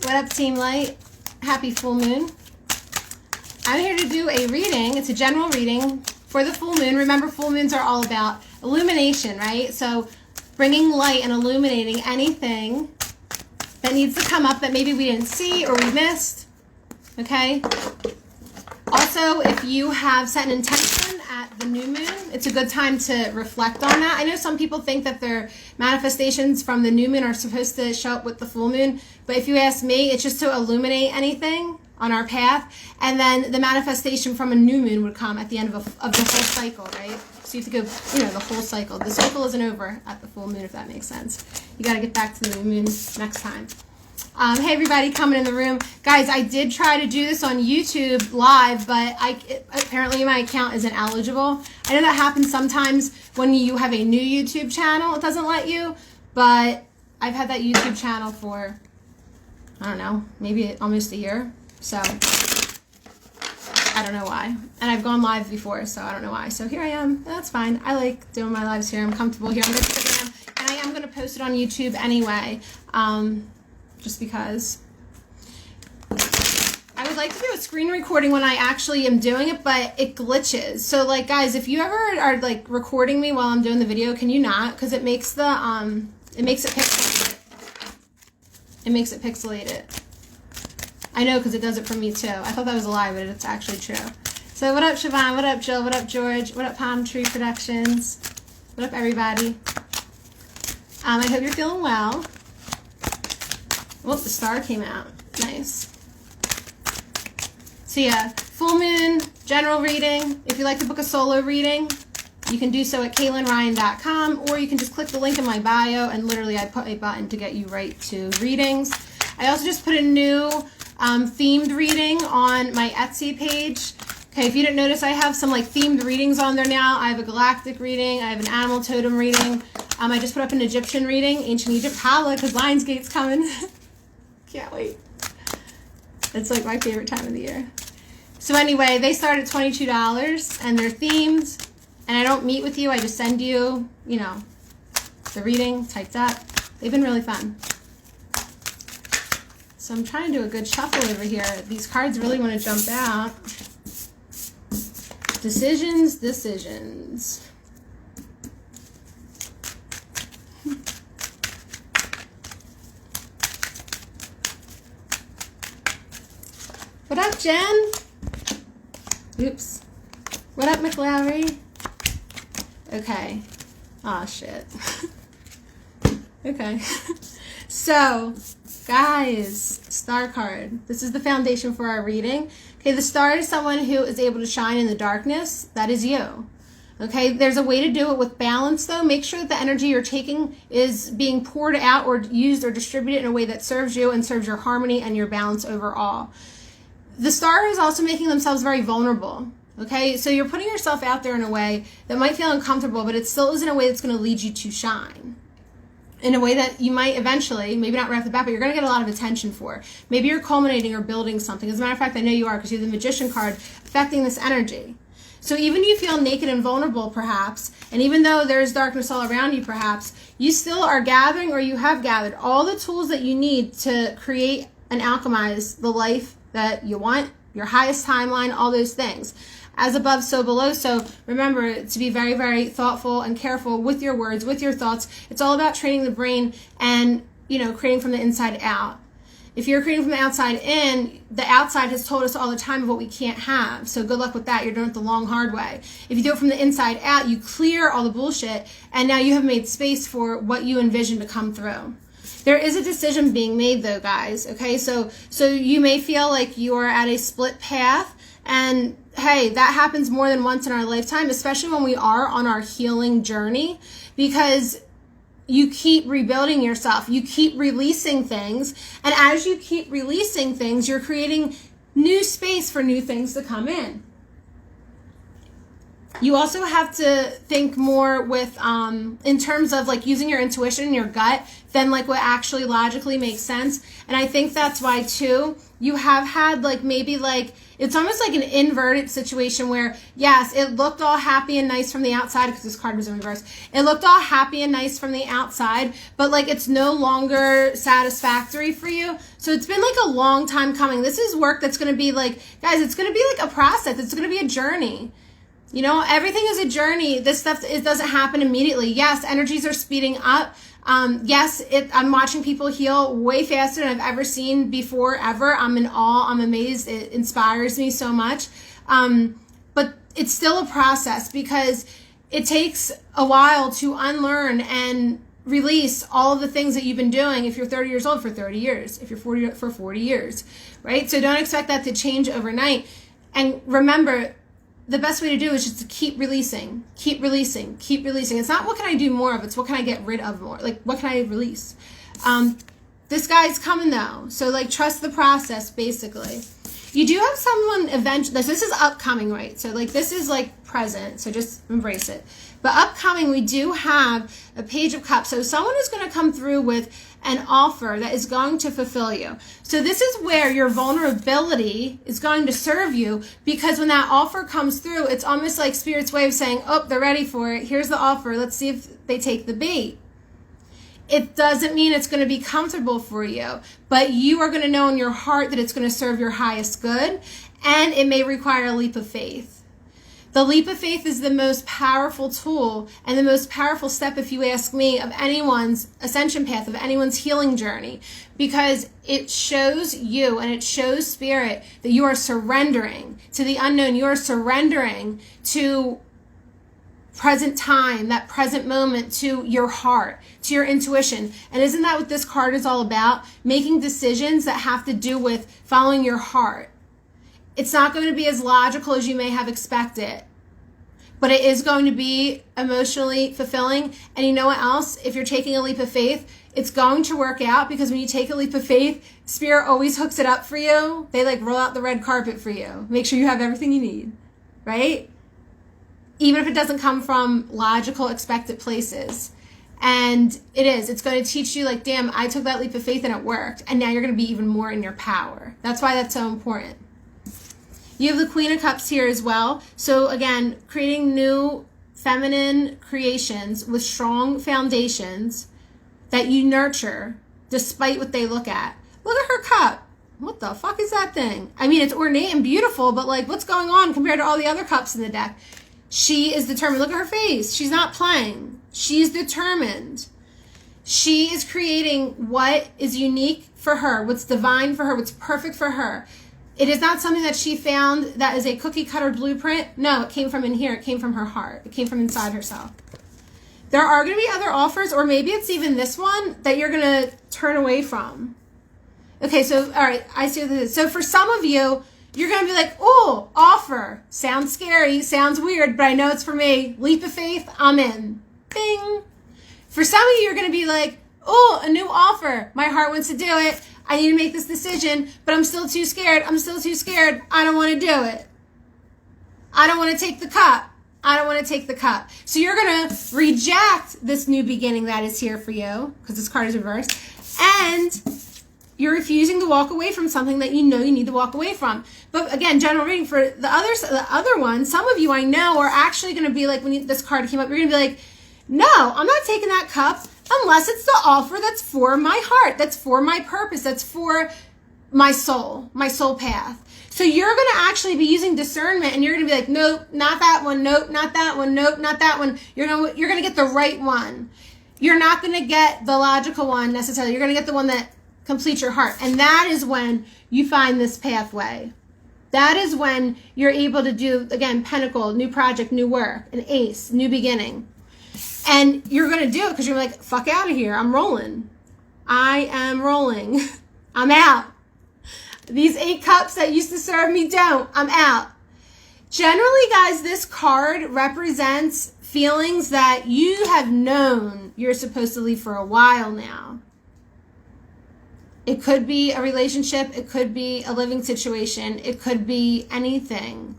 What up, Team Light? Happy full moon. I'm here to do a reading. It's a general reading for the full moon. Remember, full moons are all about illumination, right? So bringing light and illuminating anything that needs to come up that maybe we didn't see or we missed, okay? Also, if you have set an intention at the new moon, it's a good time to reflect on that. I know some people think that their manifestations from the new moon are supposed to show up with the full moon, but if you ask me, it's just to illuminate anything on our path, and then the manifestation from a new moon would come at the end of the whole cycle, right? So you have to go, the whole cycle. The cycle isn't over at the full moon, if that makes sense. You got to get back to the new moon next time. Hey, everybody coming in the room. Guys, I did try to do this on YouTube live, but apparently my account isn't eligible. I know that happens sometimes when you have a new YouTube channel. It doesn't let you, but I've had that YouTube channel for, I don't know, maybe almost a year. So I don't know why. And I've gone live before, so I don't know why. So here I am. That's fine. I like doing my lives here. I'm comfortable here on Instagram. And I am going to post it on YouTube anyway. Just because I would like to do a screen recording when I actually am doing it, but it glitches. So like, guys, if you ever are like recording me while I'm doing the video, can you not? Because it makes the it makes it pixelated. It makes it pixelated. I know, because it does it for me too. I thought that was a lie, but it's actually true. So what up, Siobhan? What up, Jill? What up, George? What up, Palm Tree Productions? What up, everybody? I hope you're feeling well. Oh, the star came out. Nice. So yeah, full moon, general reading. If you'd like to book a solo reading, you can do so at KaylinRyan.com, or you can just click the link in my bio, and literally I put a button to get you right to readings. I also just put a new themed reading on my Etsy page. Okay, if you didn't notice, I have some like themed readings on there now. I have a galactic reading. I have an animal totem reading. I just put up an Egyptian reading, ancient Egypt, holla, because Lionsgate's coming. Can't wait. It's like my favorite time of the year. So anyway, they start at $22 and they're themed, and I don't meet with you. I just send you, the reading typed up. They've been really fun. So I'm trying to do a good shuffle over here. These cards really want to jump out. Decisions, decisions. What up, Jen? Oops. What up, McLowry? Okay. Aw, shit. Okay. So, guys, star card. This is the foundation for our reading. Okay, the star is someone who is able to shine in the darkness. That is you. Okay, there's a way to do it with balance, though. Make sure that the energy you're taking is being poured out or used or distributed in a way that serves you and serves your harmony and your balance overall. The star is also making themselves very vulnerable, okay? So you're putting yourself out there in a way that might feel uncomfortable, but it still is in a way that's going to lead you to shine. In a way that you might eventually, maybe not right off the bat, but you're going to get a lot of attention for. Maybe you're culminating or building something. As a matter of fact, I know you are, because you have the Magician card affecting this energy. So even if you feel naked and vulnerable, perhaps, and even though there's darkness all around you, perhaps, you still are gathering, or you have gathered all the tools that you need to create and alchemize the life that you want, your highest timeline, all those things. As above, so below. So remember to be very, very thoughtful and careful with your words, with your thoughts. It's all about training the brain and, creating from the inside out. If you're creating from the outside in, the outside has told us all the time of what we can't have. So good luck with that. You're doing it the long, hard way. If you do it from the inside out, you clear all the bullshit, and now you have made space for what you envision to come through. There is a decision being made, though, guys, okay? So you may feel like you're at a split path, and hey, that happens more than once in our lifetime, especially when we are on our healing journey, because you keep rebuilding yourself. You keep releasing things, and as you keep releasing things, you're creating new space for new things to come in. You also have to think more with, in terms of like using your intuition and your gut than like what actually logically makes sense. And I think that's why too, you have had like maybe like, it's almost like an inverted situation where, yes, it looked all happy and nice from the outside because this card was in reverse. It looked all happy and nice from the outside, but like it's no longer satisfactory for you. So it's been like a long time coming. This is work that's going to be like, guys, it's going to be like a process. It's going to be a journey. You know, everything is a journey. This stuff, it doesn't happen immediately. Yes, energies are speeding up. Yes, I'm watching people heal way faster than I've ever seen before, ever. I'm in awe. I'm amazed. It inspires me so much. But it's still a process because it takes a while to unlearn and release all of the things that you've been doing. If you're 30 years old, for 30 years. If you're 40, for 40 years, right? So don't expect that to change overnight. And remember, the best way to do it is just to keep releasing, keep releasing, keep releasing. It's not what can I do more of, it's what can I get rid of more? Like, what can I release? This guy's coming though. So like, trust the process, basically. You do have someone eventually, this is upcoming, right? So like, this is like present, so just embrace it. But upcoming, we do have a Page of Cups. So someone is going to come through with an offer that is going to fulfill you. So this is where your vulnerability is going to serve you, because when that offer comes through, it's almost like Spirit's way of saying, oh, they're ready for it. Here's the offer. Let's see if they take the bait. It doesn't mean it's going to be comfortable for you, but you are going to know in your heart that it's going to serve your highest good, and it may require a leap of faith. The leap of faith is the most powerful tool and the most powerful step, if you ask me, of anyone's ascension path, of anyone's healing journey, because it shows you and it shows Spirit that you are surrendering to the unknown. You are surrendering to present time, that present moment, to your heart, to your intuition. And isn't that what this card is all about? Making decisions that have to do with following your heart. It's not going to be as logical as you may have expected, but it is going to be emotionally fulfilling. And you know what else? If you're taking a leap of faith, it's going to work out, because when you take a leap of faith, Spirit always hooks it up for you. They like roll out the red carpet for you. Make sure you have everything you need, right? Even if it doesn't come from logical, expected places. And it's going to teach you like, damn, I took that leap of faith and it worked. And now you're going to be even more in your power. That's why that's so important. You have the Queen of Cups here as well. So again, creating new feminine creations with strong foundations that you nurture despite what they look at. Look at her cup. What the fuck is that thing? I mean, it's ornate and beautiful, but like, what's going on compared to all the other cups in the deck? She is determined. Look at her face. She's not playing. She's determined. She is creating what is unique for her, what's divine for her, what's perfect for her. It is not something that she found that is a cookie cutter blueprint. No, it came from in here. It came from her heart. It came from inside herself. There are going to be other offers, or maybe it's even this one that you're going to turn away from. Okay, so, all right, I see what this is. So for some of you, you're going to be like, oh, offer. Sounds scary, sounds weird, but I know it's for me. Leap of faith, I'm in. Bing. For some of you, you're going to be like, oh, a new offer. My heart wants to do it. I need to make this decision, but I'm still too scared. I'm still too scared. I don't want to do it. I don't want to take the cup. I don't want to take the cup. So you're going to reject this new beginning that is here for you, because this card is reversed, and you're refusing to walk away from something that you know you need to walk away from. But again, general reading for the other one, some of you I know are actually going to be like, when this card came up, you're going to be like, no, I'm not taking that cup unless it's the offer that's for my heart, that's for my purpose, that's for my soul path. So you're going to actually be using discernment, and you're going to be like, nope, not that one, nope, not that one, nope, not that one. You're going to get the right one. You're not going to get the logical one necessarily. You're going to get the one that completes your heart. And that is when you find this pathway. That is when you're able to do, again, Pentacle, new project, new work, an ace, new beginning. And you're going to do it because you're like, fuck out of here. I'm rolling. I am rolling. I'm out. These 8 cups that used to serve me don't. I'm out. Generally, guys, this card represents feelings that you have known you're supposed to leave for a while now. It could be a relationship. It could be a living situation. It could be anything.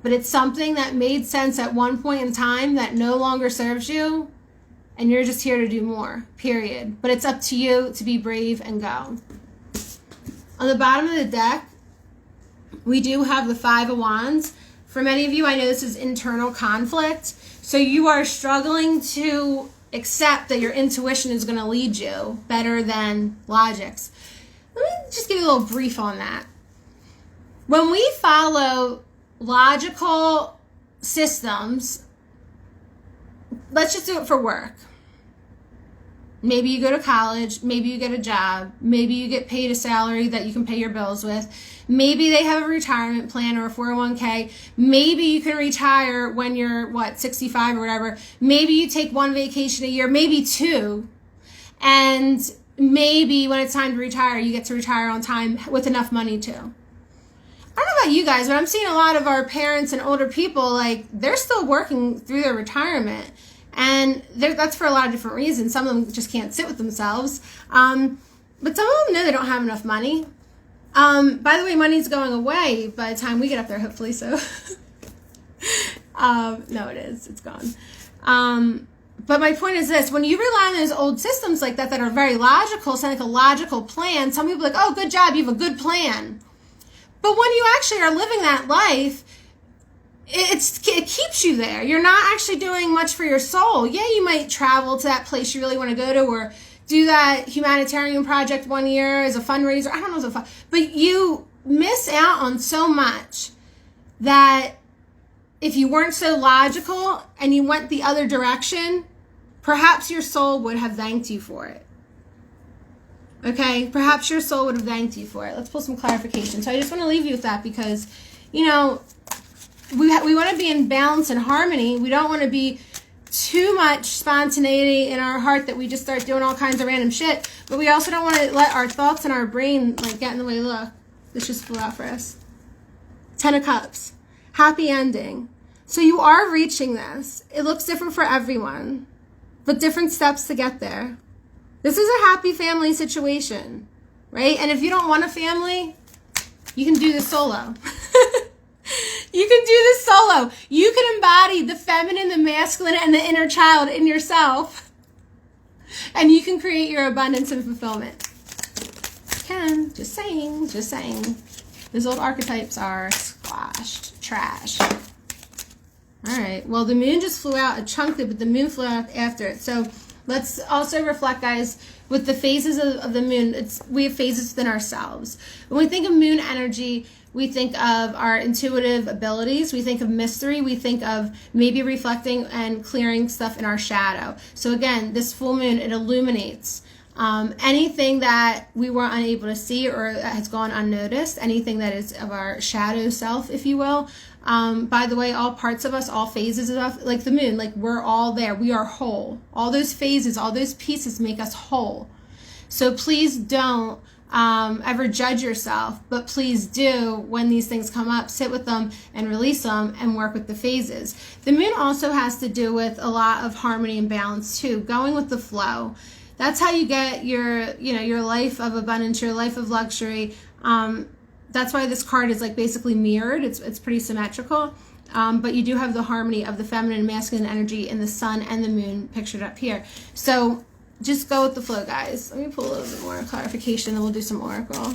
but it's something that made sense at one point in time that no longer serves you, and you're just here to do more, period. But it's up to you to be brave and go. On the bottom of the deck, we do have the Five of Wands. For many of you, I know this is internal conflict. So you are struggling to accept that your intuition is going to lead you better than logics. Let me just give you a little brief on that. When we follow logical systems, let's just do it for work. Maybe you go to college, maybe you get a job, maybe you get paid a salary that you can pay your bills with. Maybe they have a retirement plan or a 401k. Maybe you can retire when you're, 65 or whatever. Know you take one vacation a year, maybe two. And maybe when it's time to retire, you get to retire on time with enough money too. I don't know about you guys, but I'm seeing a lot of our parents and older people, like, they're still working through their retirement. And that's for a lot of different reasons. Some of them just can't sit with themselves. But some of them know they don't have enough money. By the way, money's going away by the time we get up there, hopefully, so. No, it is. It's gone. But my point is this. When you rely on those old systems like that are very logical, sound like a logical plan, some people are like, oh, good job, you have a good plan. But when you actually are living that life, it keeps you there. You're not actually doing much for your soul. Yeah, you might travel to that place you really want to go to, or do that humanitarian project one year as a fundraiser. I don't know if it's but you miss out on so much that if you weren't so logical and you went the other direction, perhaps your soul would have thanked you for it. Okay? Perhaps your soul would have thanked you for it. Let's pull some clarification. So I just want to leave you with that because, you know, we want to be in balance and harmony. We don't want to be too much spontaneity in our heart that we just start doing all kinds of random shit. But we also don't want to let our thoughts and our brain like get in the way. Look, this just flew out for us. 10 of Cups. Happy ending. So you are reaching this. It looks different for everyone, but different steps to get there. This is a happy family situation, right? And if you don't want a family, you can do this solo. You can do this solo. You can embody the feminine, the masculine, and the inner child in yourself. And you can create your abundance and fulfillment. You can. Just saying. Just saying. Those old archetypes are squashed. Trash. All right. Well, the moon just flew out. It chunked it, but the moon flew out after it. So let's also reflect, guys, with the phases of the moon. We have phases within ourselves. When we think of moon energy, we think of our intuitive abilities. We think of mystery. We think of maybe reflecting and clearing stuff in our shadow. So again, this full moon, it illuminates anything that we were unable to see or that has gone unnoticed, anything that is of our shadow self, if you will. By the way, all parts of us, all phases of us, like the moon, like we're all there. We are whole. All those phases, all those pieces make us whole. So please don't ever judge yourself, but please do, when these things come up, sit with them and release them and work with the phases. The moon also has to do with a lot of harmony and balance too, going with the flow. That's how you get your life of abundance, your life of luxury. That's why this card is like basically mirrored. It's pretty symmetrical. But you do have the harmony of the feminine and masculine energy in the sun and the moon pictured up here. So just go with the flow, guys. Let me pull a little bit more clarification and we'll do some oracle.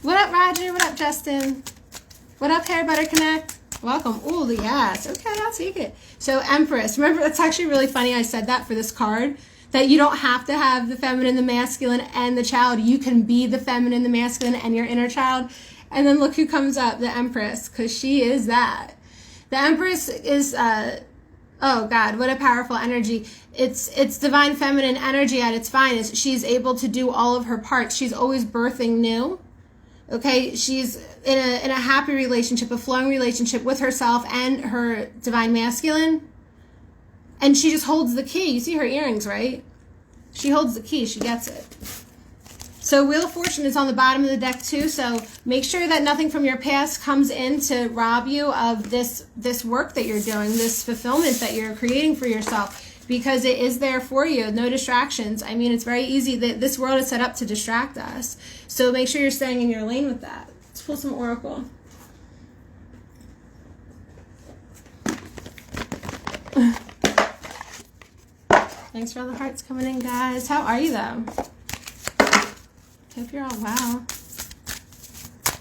What up, Roger? What up, Justin? What up, Hair Butter Connect? Welcome. Oh, yes. Okay, I'll take it. So, Empress. Remember, that's actually really funny I said that for this card, that you don't have to have the feminine, the masculine, and the child. You can be the feminine, the masculine, and your inner child. And then look who comes up, the Empress, because she is that. The Empress is... oh God, what a powerful energy. It's divine feminine energy at its finest. She's able to do all of her parts. She's always birthing new. Okay, she's in a happy relationship, a flowing relationship with herself and her divine masculine. And she just holds the key. You see her earrings, right? She holds the key. She gets it. So Wheel of Fortune is on the bottom of the deck too, so make sure that nothing from your past comes in to rob you of this work that you're doing, this fulfillment that you're creating for yourself, because it is there for you. No distractions. I mean, it's very easy. This world is set up to distract us, so make sure you're staying in your lane with that. Let's pull some oracle. Thanks for all the hearts coming in, guys. How are you, though? Hope you're all well.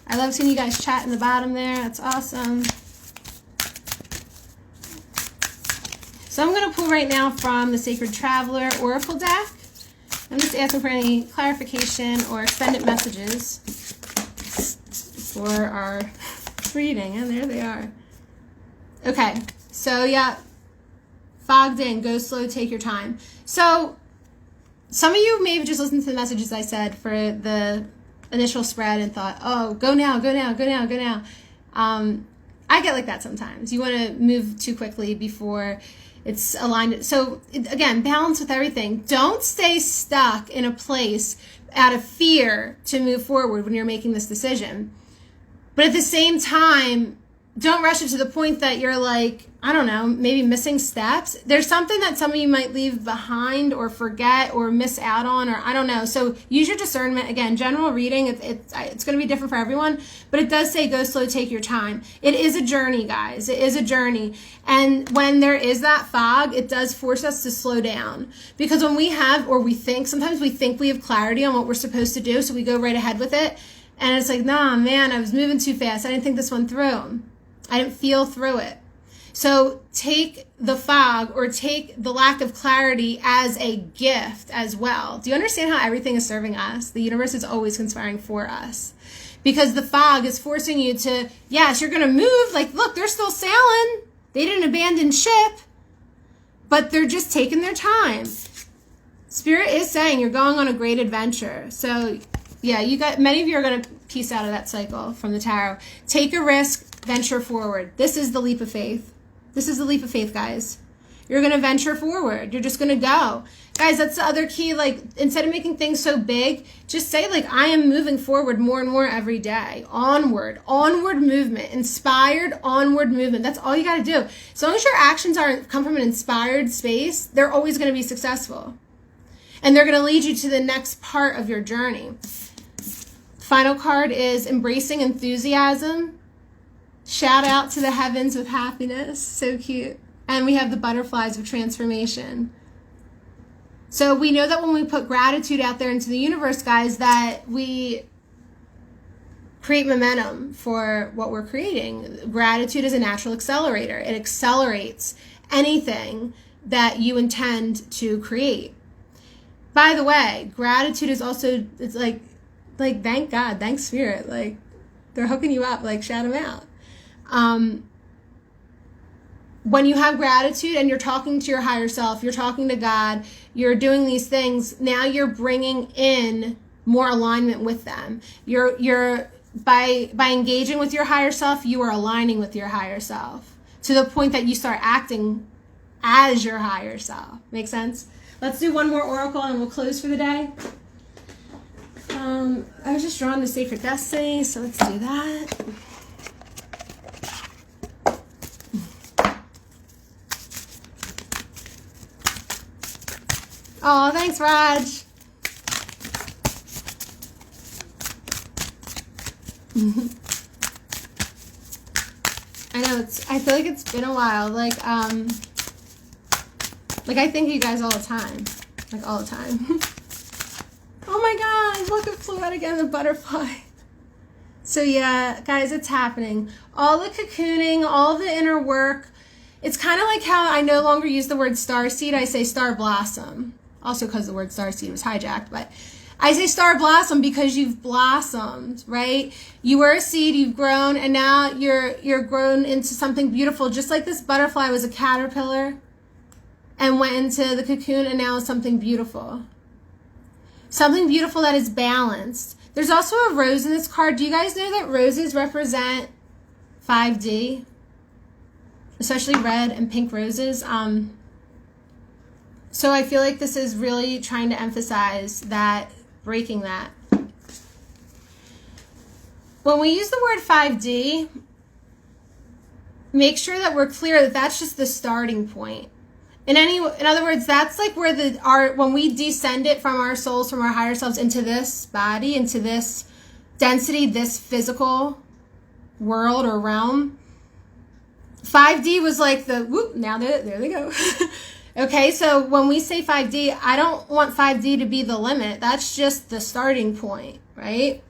I love seeing you guys chat in the bottom there. That's awesome. So I'm going to pull right now from the Sacred Traveler Oracle deck. I'm just asking for any clarification or extended messages for our reading. And there they are. Okay. So, yeah. Fogged in. Go slow. Take your time. So, some of you may have just listened to the messages I said for the initial spread and thought, oh, go now, go now, go now, go now. I get like that sometimes. You want to move too quickly before it's aligned. So again, balance with everything. Don't stay stuck in a place out of fear to move forward when you're making this decision. But at the same time, don't rush it to the point that you're like, I don't know, maybe missing steps. There's something that some of you might leave behind or forget or miss out on, or I don't know. So use your discernment. Again, general reading, it's going to be different for everyone, but it does say go slow, take your time. It is a journey, guys. It is a journey. And when there is that fog, it does force us to slow down. Because when we have, or we think, sometimes we think we have clarity on what we're supposed to do, so we go right ahead with it. And it's like, nah, man, I was moving too fast. I didn't think this one through. I didn't feel through it. So take the fog or take the lack of clarity as a gift as well. Do you understand how everything is serving us? The universe is always conspiring for us. Because the fog is forcing you to, yes, you're going to move. Like, look, they're still sailing. They didn't abandon ship. But they're just taking their time. Spirit is saying you're going on a great adventure. So, yeah, many of you are going to piece out of that cycle from the tarot. Take a risk, venture forward. This is the leap of faith. This is the leap of faith, guys. You're going to venture forward. You're just going to go. Guys, that's the other key. Like, instead of making things so big, just say, like, I am moving forward more and more every day. Onward movement, inspired onward movement. That's all you got to do. As long as your actions come from an inspired space, they're always going to be successful. And they're going to lead you to the next part of your journey. Final card is embracing enthusiasm. Shout out to the heavens with happiness. So cute. And we have the butterflies of transformation. So we know that when we put gratitude out there into the universe, guys, that we create momentum for what we're creating. Gratitude is a natural accelerator. It accelerates anything that you intend to create. By the way, gratitude is also, it's like thank God, thank Spirit. Like, they're hooking you up, like, shout them out. When you have gratitude and you're talking to your higher self, you're talking to God, you're doing these things, now you're bringing in more alignment with them. You're by engaging with your higher self, you are aligning with your higher self to the point that you start acting as your higher self. Make sense? Let's do one more oracle and we'll close for the day. I was just drawn to Sacred Destiny, so let's do that. Oh, thanks, Raj. I know I feel like it's been a while. Like I think of you guys all the time. Like all the time. Oh my God, look, it flew out again, the butterfly. So yeah, guys, it's happening. All the cocooning, all the inner work. It's kind of like how I no longer use the word starseed. I say starblossom. Also because the word starseed was hijacked, but I say starblossom because you've blossomed, right? You were a seed, you've grown, and now you're grown into something beautiful. Just like this butterfly was a caterpillar and went into the cocoon, and now it's something beautiful. Something beautiful that is balanced. There's also a rose in this card. Do you guys know that roses represent 5D? Especially red and pink roses. So I feel like this is really trying to emphasize that, breaking that. When we use the word 5D, make sure that we're clear that that's just the starting point. In other words, that's like where when we descend it from our souls, from our higher selves into this body, into this density, this physical world or realm, 5D was like the whoop, now there they go. Okay, so when we say 5D, I don't want 5D to be the limit. That's just the starting point, right?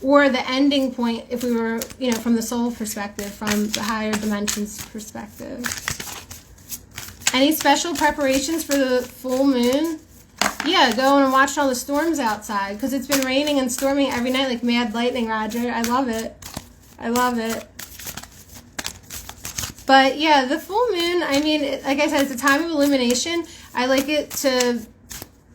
Or the ending point if we were, you know, from the soul perspective, from the higher dimensions perspective. Any special preparations for the full moon? Yeah, going and watch all the storms outside, because it's been raining and storming every night like mad lightning, Roger. I love it. I love it. But yeah, the full moon, I mean, like I said, it's a time of illumination. I like it to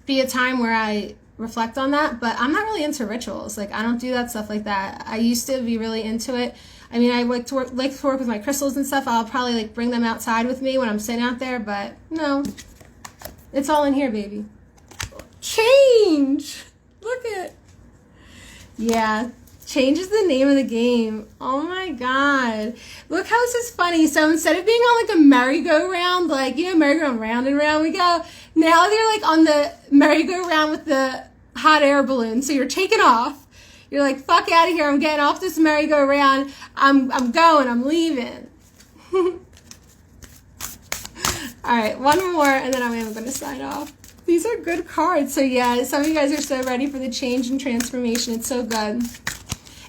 be a time where I reflect on that, but I'm not really into rituals. Like, I don't do that stuff like that. I used to be really into it. I mean, I like to work with my crystals and stuff. I'll probably like bring them outside with me when I'm sitting out there, but no, it's all in here, baby. Change! Look at, yeah. Change is the name of the game. Oh my God. Look how this is funny. So instead of being on like a merry-go-round, like, you know, merry-go-round, round and round we go. Now they're like on the merry-go-round with the hot air balloon. So you're taking off. You're like, fuck out of here. I'm getting off this merry-go-round. I'm going. I'm leaving. All right, one more and then I'm going to sign off. These are good cards. So yeah, some of you guys are so ready for the change and transformation. It's so good.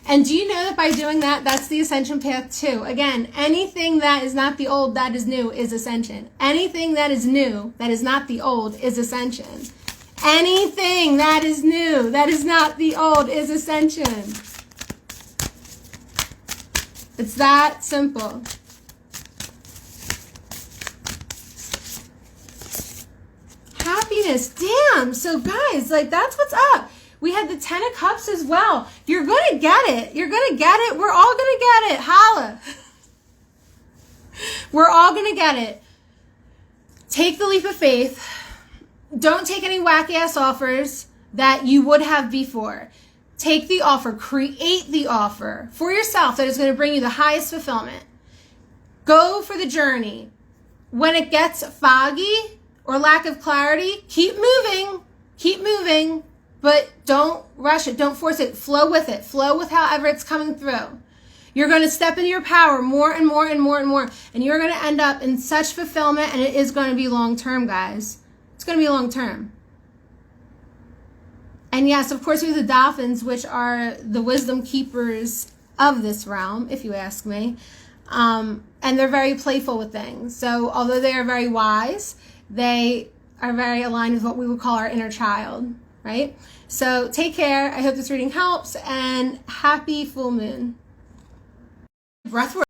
And do you know that by doing that, that's the ascension path too? Again, anything that is not the old, that is new, is ascension. Anything that is new, that is not the old, is ascension. Anything that is new, that is not the old, is ascension. It's that simple. Happiness, damn. So guys, like, that's what's up. We had the 10 of Cups as well. You're going to get it. You're going to get it. We're all going to get it. Holla. We're all going to get it. Take the leap of faith. Don't take any whack-ass offers that you would have before. Take the offer. Create the offer for yourself that is going to bring you the highest fulfillment. Go for the journey. When it gets foggy or lack of clarity, keep moving. Keep moving. But don't rush it. Don't force it. Flow with it. Flow with however it's coming through. You're going to step into your power more and more and more and more. And you're going to end up in such fulfillment. And it is going to be long-term, guys. It's going to be long-term. And yes, of course, we have the dolphins, which are the wisdom keepers of this realm, if you ask me. And they're very playful with things. So although they are very wise, they are very aligned with what we would call our inner child. Right? So take care. I hope this reading helps, and happy full moon. Breathwork.